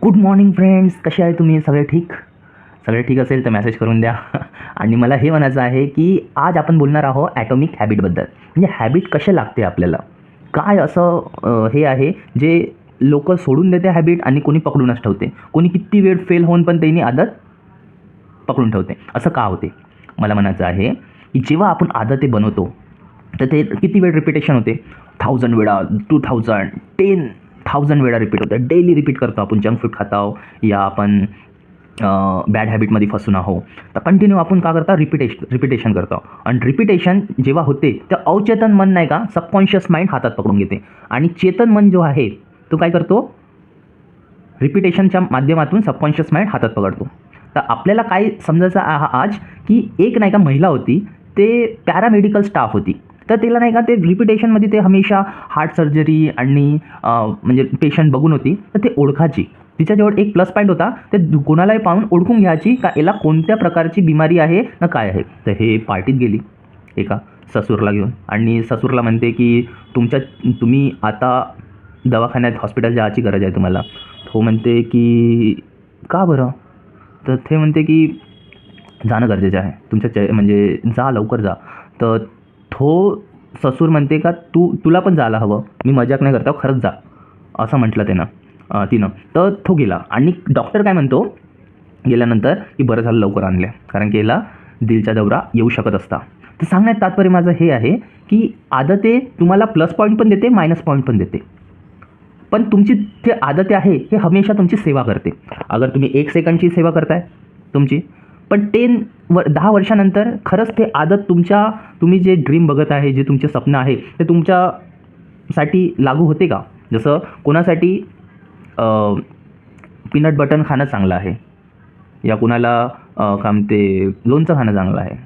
Good morning friends, कसे आहे तुम्ही? सगळे ठीक? सगळे ठीक असेल तर मेसेज करून द्या. आणि मला हे म्हणायचं आहे की आज आपण बोलणार आहोत ॲटॉमिक हॅबिटबद्दल. म्हणजे हॅबिट कसे लागते आपल्याला, काय असं हे आहे जे लोक सोडून देते हॅबिट आणि कोणी पकडूनच ठेवते, कोणी किती वेळ फेल होऊन पण त्यांनी आदत पकडून ठेवते. असं का होते? मला म्हणायचं आहे की जेव्हा आपण आदते बनवतो तर ते किती वेळ रिपिटेशन होते? 1000 वेळा, 2000, 10,000 वेळा रिपीट होतं. डेली रिपीट करतो आपण. जंक फूड खातो या आपण बॅड हॅबिटमध्ये फसून आहो, तर कंटिन्यू आपण का करता? रिपिटेशन करतो. आणि रिपिटेशन जेव्हा होते तर अवचेतन मन नाही का, सबकॉन्शियस माइंड हातात पकडून घेते. आणि चेतन मन जो आहे तो काय करतो? रिपिटेशनच्या माध्यमातून सबकॉन्शियस माइंड हातात पकडतो. तर आपल्याला काय समजायचं आज की एक नाही का महिला होती, ते पॅरामेडिकल स्टाफ होती. तर तिला नाही का ते रिपिटेशनमध्ये ते हमेशा हार्ट सर्जरी आणि म्हणजे पेशंट बघून होती, तर ते ओळखायची. तिच्याजवळ एक प्लस पॉईंट होता, ते कोणालाही पाहून ओळखून घ्यायची का याला कोणत्या प्रकारची बिमारी आहे ना काय आहे. तर हे पार्टीत गेली एका ससूरला घेऊन आणि ससूरला म्हणते की तुम्ही आता दवाखान्यात हॉस्पिटल जायची गरज आहे तुम्हाला. तो म्हणते की का बरं? तर ते म्हणते की जाणं गरजेचं आहे तुमच्या म्हणजे जा लवकर जा. तर तो ससूर म्हणते का तुला पण जायला हवं, मी मजाक नाही करता, खरंच जा असं म्हटलं तिनं. तर तो गेला आणि डॉक्टर काय म्हणतो गेल्यानंतर की बरं झालं लवकर आणल्या, कारण की याला दिलचा दौरा येऊ शकत असता. तर सांगण्यात तात्पर्य माझं हे आहे की आदते तुम्हाला प्लस पॉईंट पण देते, मायनस पॉईंट पण देते. पण तुमची ते आदते आहे हे हमेशा तुमची सेवा करते. अगर तुम्ही 1 सेकंडची सेवा करताय तुमची, पण 10 वर्षानंतर खरंच ते आदत तुम्ही जे ड्रीम बघत आहे, जे तुमचे स्वप्न आहे ते तुमच्यासाठी लागू होते का? जसं कोणासाठी पीनट बटर खाणं चांगलं आहे, या कुणाला काय म्हणते लोणचं खाणं चांगलं आहे.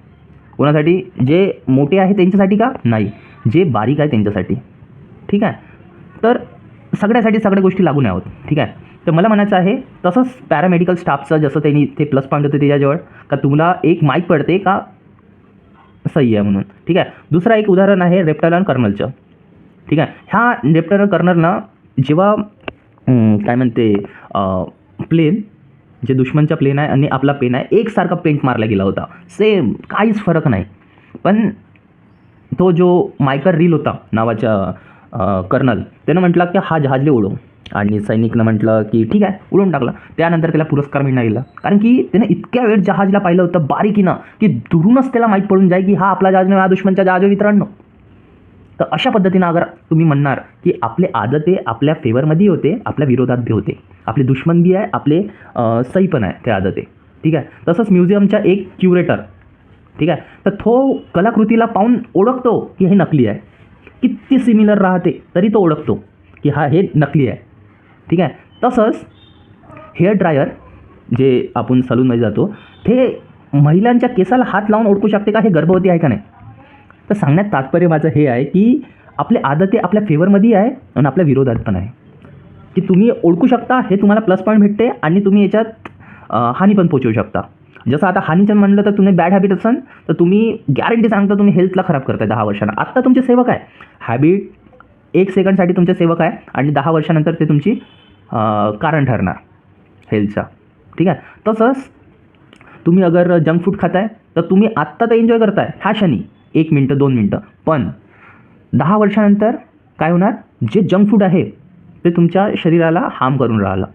कोणासाठी? जे मोठे आहे त्यांच्यासाठी का? नाही, जे बारीक आहे त्यांच्यासाठी. ठीक आहे. तर सगळ्यासाठी सगळ्या गोष्टी लागू नाही होत. ठीक आहे. तर मला म्हणायचं आहे तसंच पॅरामेडिकल स्टाफचं जसं त्यांनी ते प्लस पॉईंट होते त्याच्याजवळ, का तुम्हाला एक माहीत पडते का सही आहे म्हणून. ठीक आहे. दुसरा एक उदाहरण आहे रेप्टायलन कर्नलचं. ठीक आहे. ह्या रेप्टायलन कर्नलनं जेव्हा काय म्हणते प्लेन, जे दुश्मनचा प्लेन आहे आणि आपला प्लेन आहे, एकसारखा पेंट मारला गेला होता, सेम, काहीच फरक नाही. पण तो जो मायकर रील होता नावाच्या कर्नल, त्यानं म्हटलं की हा जहाजले उडव, आणि सैनिकनं म्हटलं की ठीक आहे, उडवून टाकला. त्यानंतर त्याला पुरस्कार मिळणार गेला, कारण की त्यानं इतक्या वेळ जहाजला पाहिलं होतं बारीकीनं की दुरूनच त्याला माहीत पडून जाईल की हा आपला जहाज नाही, हा दुश्मनचा जहाज आहे मित्रांनो. तर अशा पद्धतीनं अगर तुम्ही म्हणणार की आपले आदते आपल्या फेवरमध्ये होते, आपल्या विरोधात बी होते, आपले दुश्मन बी आहे, आपले सही पण आहे ते आदते. ठीक आहे. तसंच म्युझियमचा एक क्युरेटर, ठीक आहे, तर तो कलाकृतीला पाहून ओळखतो की हे नकली आहे. किती सिमिलर राहते तरी तो ओळखतो की हे नकली आहे. ठीक आहे. तसंच हेअर ड्रायर जे आपण सलूनमध्ये जातो, ते महिलांच्या केसाला हात लावून ओळखू शकते का हे गर्भवती आहे का नाही. तर सांगण्यात तात्पर्य माझं हे आहे की आपले आदते आपल्या फेवरमध्ये आहे आणि आपल्या विरोधात पण आहे, की तुम्ही ओळखू शकता, हे तुम्हाला प्लस पॉईंट भेटते आणि तुम्ही याच्यात हानी पण पोचवू शकता. जसं आता हानीचं म्हणलं तर तुम्ही बॅड हॅबिट असाल तर तुम्ही गॅरंटी सांगता तुम्ही हेल्थला खराब करताय 10 वर्षांना. आत्ता तुमचे सेवक आहे हॅबिट, 1 सेकंडसाठी तुमचे सेवक आहे आणि 10 वर्षानंतर ते तुमची कारण ठरणार हेल्थचा. ठीक आहे. तसंच तुम्ही अगर जंक फूड खाताय तर तुम्ही आत्ता तर एन्जॉय करताय ह्या क्षणी 1 मिनटं 2 मिनटं, पण 10 वर्षानंतर काय होणार? जे जंक फूड आहे ते तुमच्या शरीराला हार्म करून राहिलं.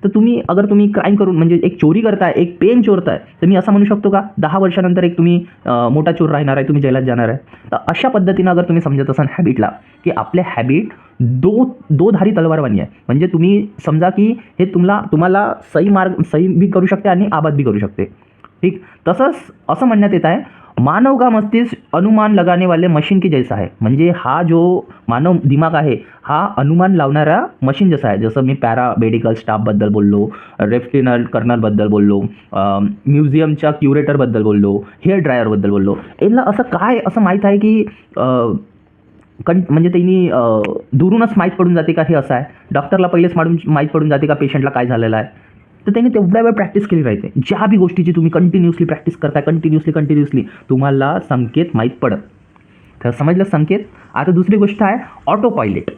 तर तुम्ही क्राईम करून म्हणजे एक चोरी करताय, एक पेन चोरताय, तर मी असं म्हणू शकतो का 10 वर्षानंतर एक तुम्ही मोठा चोर राहणार आहे, तुम्ही जेलात जाणार आहे. तर अशा पद्धतीनं अगर तुम्ही समजत असाल हॅबिटला, की आपले हॅबिट दोधारी तलवारवाणी आहे. म्हणजे तुम्ही समजा की हे तुम्हाला सही बी करू शकते आणि आबाद बी करू शकते. ठीक. तसंच असं म्हणण्यात येत आहे मानव का मस्तिष्क अनुमान लगाने वाले मशीन की जैसा है. म्हणजे हा जो मानव दिमाग आहे हा अनुमान लावणारा मशीन जसा आहे. जसं मी पॅरामेडिकल स्टाफबद्दल बोललो, रेफ्टिनल कर्नलबद्दल बोललो, म्युझियमच्या क्युरेटरबद्दल बोललो, हेअर ड्रायरबद्दल बोललो. याला असं माहीत आहे की म्हणजे त्यांनी दुरूनच माहीत पडून जाते का हे असं आहे. डॉक्टरला पहिलेच माहीत पडून जाते का पेशंटला काय झालेलं आहे. तर त्यांनी तेवढ्या वेळ प्रॅक्टिस केली राहते. ज्या बी गोष्टीची तुम्ही कंटिन्युअसली प्रॅक्टिस करताय, कंटिन्युअसली तुम्हाला संकेत माहीत पडत. तर समजलं संकेत. आता दुसरी गोष्ट आहे ऑटो पायलट.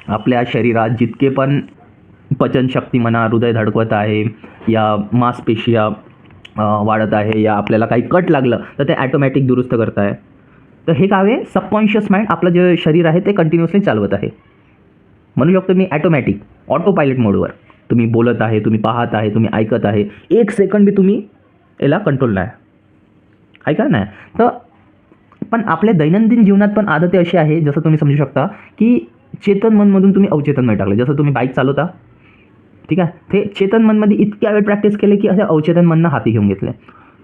आपल्या शरीरात जितके पण पचनशक्ती म्हणा, हृदय धडकवत आहे, या मांसपेशिया वाढत आहे, या आपल्याला काही कट लागलं तर ते ॲटोमॅटिक दुरुस्त करत आहे. तर हे काय आहे, सबकॉन्शियस माइंड आपलं जे शरीर आहे ते कंटिन्युअसली चालवत आहे. म्हणू शकतो मी ॲटोमॅटिक ऑटो पायलट मोडवर तुम्ही बोलत आहे, तुम्ही पाहत आहे, तुम्ही ऐकत आहे, 1 सेकंड बी तुम्ही याला कंट्रोल नाही आहे का नाही. तर पण आपल्या दैनंदिन जीवनात पण आदती अशी आहे, जसं तुम्ही समजू शकता की चेतन मनमधून तुम्ही अवचेतन मध्ये टाकलं. जसं तुम्ही बाईक चालवता, ठीक आहे, ते चेतन मनमध्ये इतक्या वेळ प्रॅक्टिस केले की असे अवचेतन मननं हाती घेऊन घेतले.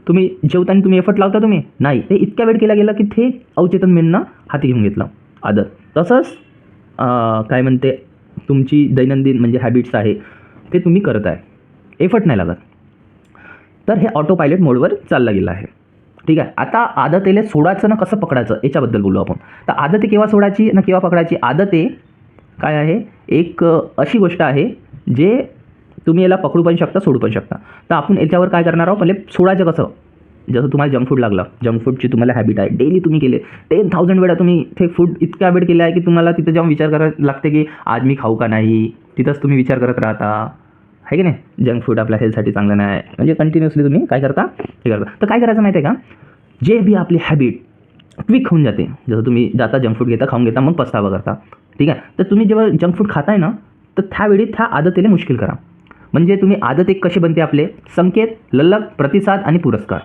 तुम्ही जेवताना तुम्ही एफर्ट लावता, तुम्ही नाही, ते इतक्या वेळ केला गेला की ते अवचेतन मननं हाती घेऊन घेतलं आदत. तसंच काय म्हणते, तुमची दैनंदिन म्हणजे हॅबिट्स आहे ते तुम्ही करत आहे, एफर्ट नाही लागत, तर हे ऑटो पायलट मोडवर चाललं गेलं आहे. ठीक आहे. आता आदतीला सोडायचं ना कसं पकडायचं याच्याबद्दल बोलू आपण. तर आदती केव्हा सोडायची ना केव्हा पकडायची. आदती काय आहे, एक अशी गोष्ट आहे जे तुम्ही याला पकडू पण शकता, सोडू पण शकता. तर आपण याच्यावर काय करणार आहोत, पहिले सोडायचं कसं. जसं तुम्हाला जंक फूड लागलं, जंक फूडची तुम्हाला हॅबिट आहे, डेली तुम्ही केले 10,000 वेळा तुम्ही ते फूड इतक्या वेळ केला आहे की तुम्हाला तिथं जेव्हा विचार करायला लागते की आज मी खाऊ का नाही, तिथंच तुम्ही विचार करत राहता, आहे की नाही. जंक फूड आपल्या हेल्थसाठी चांगलं नाही, म्हणजे कंटिन्युअसली तुम्ही काय करता, हे करता. तर काय करायचं माहिती आहे का, जे बी आपली हॅबिट क्विक होऊन जाते, जसं तुम्ही जाता जंक फूड घेता, खाऊन घेता, मग पस्तावा करता, ठीक आहे. तर तुम्ही जेव्हा जंक फूड खाताय ना, तर त्यावेळी त्या आदतीला मुश्किल करा. म्हणजे तुम्ही आदत एक कशी बनते आपले, संकेत, ललक, प्रतिसाद आणि पुरस्कार.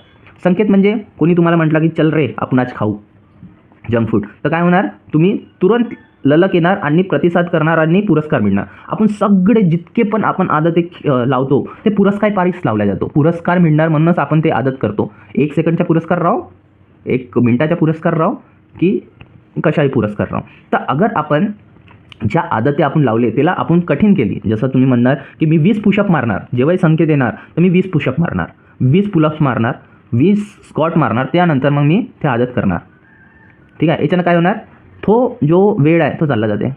संकेत म्हणजे कोणी तुम्हाला म्हटलं की चल रे आपण आज खाऊ जंक फूड, तर काय होणार, तुम्ही तुरंत ललक येणार आणि प्रतिसाद करणार आणि पुरस्कार मिळणार. आपण सगळे जितके पण आपण आदत एक लावतो ते पुरस्कार पारिस लावला जातो, पुरस्कार मिळणार म्हणूनच आपण ते आदत करतो. 1 सेकंडचा पुरस्कार राहो, 1 मिनिटाचा पुरस्कार राहो, की कशाही पुरस्कार राहो. तर अगर आपण ज्या आदती आपण लावले त्याला आपण कठीण केली, जसं तुम्ही म्हणणार की मी 20 पुशअप मारणार, जेव्हाही संकेत येणार तर मी 20 पुशअप मारणार, 20 पुलअप्स मारणार, 20 स्क्वॉट मारणार, त्यानंतर मग मी ते आदत करणार, ठीक आहे. याच्यानं काय होणार, तो जो वेळ आहे तो चालला जाते,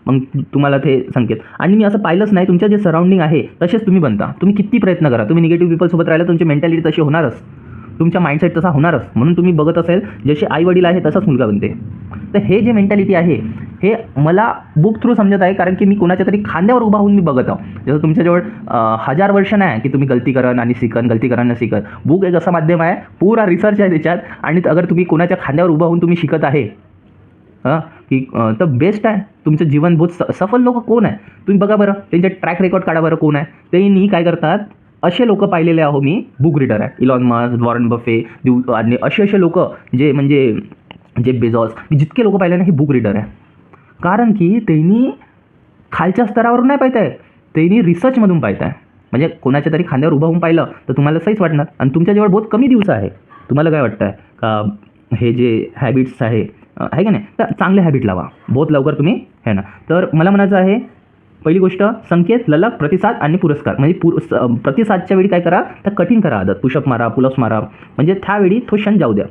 मग तुम्हाला ते संकेत. आणि मी असं पाहिलंच नाही, तुमच्या जे सराउंडिंग आहे तसेच तुम्ही बनता. तुम्ही किती प्रयत्न करा, तुम्ही निगेटिव्ह पीपलसोबत राहिला तुमची मेंटॅलिटी तशी होणारच, तुमचा माइंडसेट तसा होणारच. म्हणून तुम्ही बघत असेल जसे आई वडील आहे तसाच मुलगा बनते. तर हे जे मेंटॅलिटी आहे हे मला बुक थ्रू समजत आहे, कारण की मी कोणाच्या तरी खांद्यावर उभा होऊन मी बघत आहो. जसं तुमच्याजवळ 1000 वर्ष नाही की तुम्ही गलती करा आणि शिकन, गलती करा आणि शिकन. बुक एक असं माध्यम आहे, पुरा रिसर्च आहे त्याच्यात, आणि अगर तुम्ही कोणाच्या खांद्यावर उभा होऊन तुम्ही शिकत आहे की तर बेस्ट आहे. तुमचं जीवन बहुत सफल लोक कोण आहे तुम्ही बघा बरं, त्यांचे ट्रॅक रेकॉर्ड काढा बरं, कोण आहे त्यांनी काय करतात. असे लोक पाहिलेले आहो मी, बुक रीडर आहे, इलॉन मस्क, वॉरन बफे आणि असे लोक जे म्हणजे जे बेझॉस, जितके लोक पाहिले ना हे बुक रीडर आहे. कारण की त्यांनी खालच्या स्तरावरून नाही पाहत आहे, त्यांनी रिसर्चमधून पाहत आहे. म्हणजे कोणाच्या तरी खांद्यावर उभा होऊन पाहिलं तर तुम्हाला सहीच वाटणार. आणि तुमच्याजवळ बहुत कमी दिवस आहे, तुम्हाला काय वाटतं आहे का हे जे हॅबिट्स आहे का नाही, तर चांगले हॅबिट लावा, बहुत लवकर तुम्ही आहे ना. तर मला म्हणायचं आहे, पहिली गोष्ट संकेत, ललक, प्रतिसाद आणि पुरस्कार. म्हणजे प्रतिसादच्या वेळी काय करा, तर कठीण करा आदत, पुशअप मारा, पुलअप्स मारा, म्हणजे त्यावेळी तो क्षण जाऊ द्या.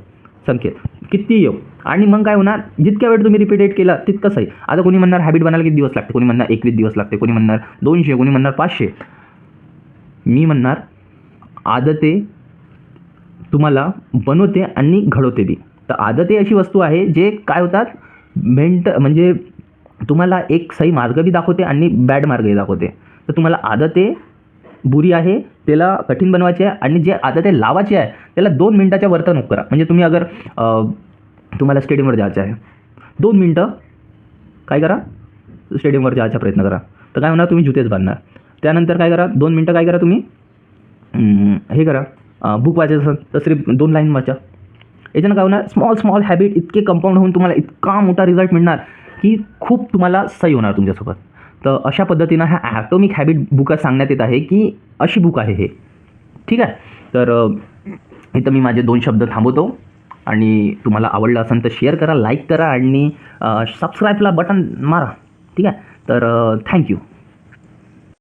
संकेत किती येऊ, आणि मग काय होणार, जितक्या वेळ तुम्ही रिपीटेट केला तितकंच आहे. आता कोणी म्हणणार हॅबिट बनायला किती दिवस लागते, कोणी म्हणणार 21 दिवस लागते, कोणी म्हणणार 200, कोणी म्हणणार 500. मी म्हणणार आदते तुम्हाला बनवते आणि घडवते बी. तर आदते अशी वस्तू आहे जे काय होतात, म्हणजे तुम्हाला एक सही मार्ग बी दाखवते आणि बॅड मार्गही दाखवते. तर तुम्हाला आदते बुरी आहे त्याला कठीण बनवायची आहे, आणि जे आदते लावायची आहे त्याला 2 मिनिटाच्या वरती नको करा. म्हणजे तुम्ही अगर तुम्हाला स्टेडियमवर जायचं आहे, 2 मिनटं काय करा, स्टेडियमवर जायचा प्रयत्न करा. तर काय होणार, तुम्ही जुतेच बांधणार. त्यानंतर काय करा, 2 मिनटं काय करा, तुम्ही हे करा, बुक वाचायचं असेल तर सिर्फ 2 लाईन वाचा. याच्यानं काय होणार, स्मॉल हॅबिट इतके कंपाऊंड होऊन तुम्हाला इतका मोठा रिझल्ट मिळणार की खूप तुम्हाला सही होणार तुमच्यासोबत. तर अशा पद्धतीनं ह्या ॲटॉमिक हॅबिट बुकात सांगण्यात येत आहे की अशी बुक आहे हे, ठीक आहे. तर इथं मी माझे 2 शब्द थांबवतो, आणि तुम्हाला आवडलं असेल तर शेअर करा, लाईक करा आणि सबस्क्राईबला बटन मारा, ठीक आहे. तर थँक्यू.